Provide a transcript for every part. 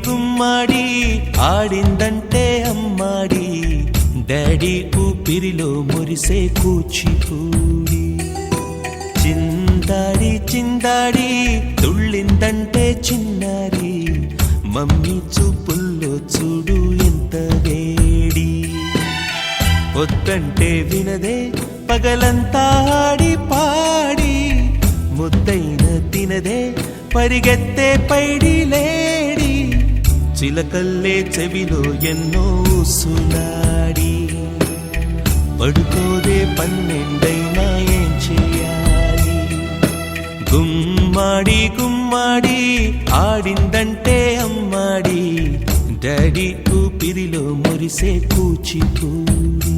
గుమ్మాడి ఆడిందంటే అమ్మాడి డాడీ ఊపిరిలో మురిసే కూచిపూడి చిందాడి చిందాడి తుళ్ళిందంటే చిన్నారి మమ్మీ చూపుల్లో చూడు ఎంత వేడి వద్దంటే వినదే పగలంతా ఆడి పాడి ముద్దైన తినదే పరిగెత్తే పైడి లేడి చిలకల్లే చెవిలో ఎన్నో సులాడి పడుకోదే పన్నెండైనా ఏం చేయాలి గుమ్మాడి గుమ్మాడి ఆడిందంటే అమ్మాడి డాడీ ఊపిరిలో మురిసే కూచిపూడి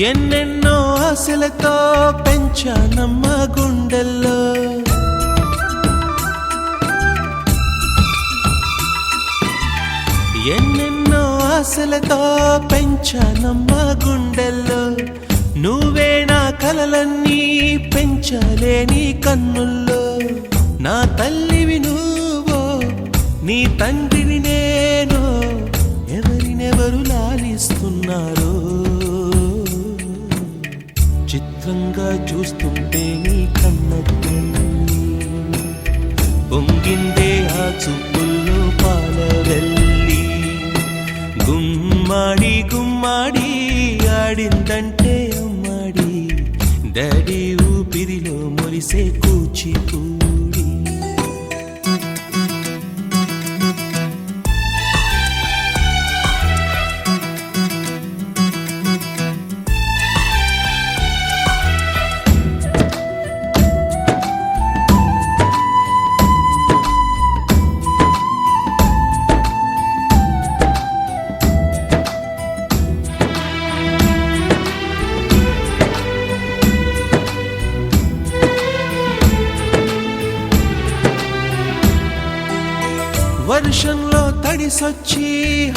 ఎన్నెన్నో ఆశలతో పెంచానమ్మ గుండెల్లో ఎన్నెన్నో ఆశలతో పెంచానమ్మ గుండెల్లో నువ్వే నా కలలన్నీ పెంచాలే నీ కన్నుల్లో నా తల్లివి నువ్వో నీ తండ్రిని నేను ఎవరినెవరు లాలిస్తున్నారో చిత్రంగా చూస్తుంటే నీ కన్నట్టు పొంగిందే ఆ చూపుల్లో పాలవెల్లి గుమ్మాడి గుమ్మాడి ఆడిందంటే అమ్మాడి డాడీ ఊపిరిలో మురిసే కూచిపూడి వర్షంలో తడిసొచ్చి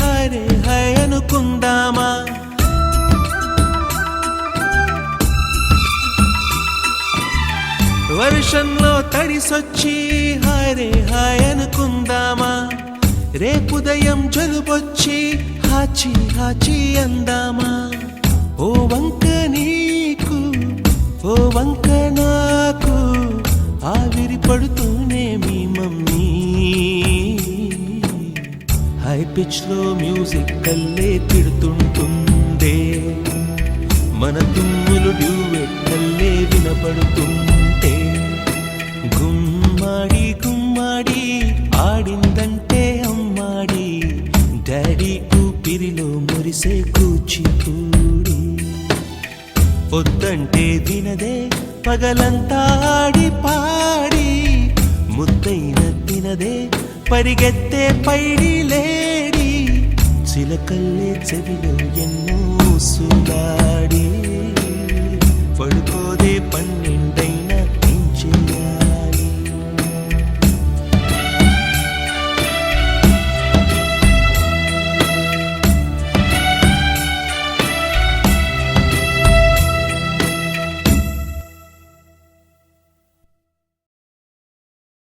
హరే హై అనుకుందామా వర్షంలో తడిసొచ్చి హరే హై అనుకుందామా రేపుదయం జలుబొచ్చి హాచి హాచి అందామా ఓ వంక నీకు ఓ వంక నాకు ఆవిరి పడుతూనే మీ మమ్మీ హై పిచ్ లో మ్యూజిక్ కల్లే తిడుతుంటుందే మన తుమ్ములు డ్యూయెట్ కల్లే వినపడుతుంటే గుమ్మాడి గుమ్మాడి ఆడిందంటే అమ్మాడి డాడీ ఊపిరిలో మురిసే కూచిపూడి వద్దంటే వినదే పగలంతా ఆడి పాడి ముద్దైన తినదే పరిగెత్తే పైడి లేడి చిలకల్లే చెవిలో ఎన్నో సులాడి పడుకోదే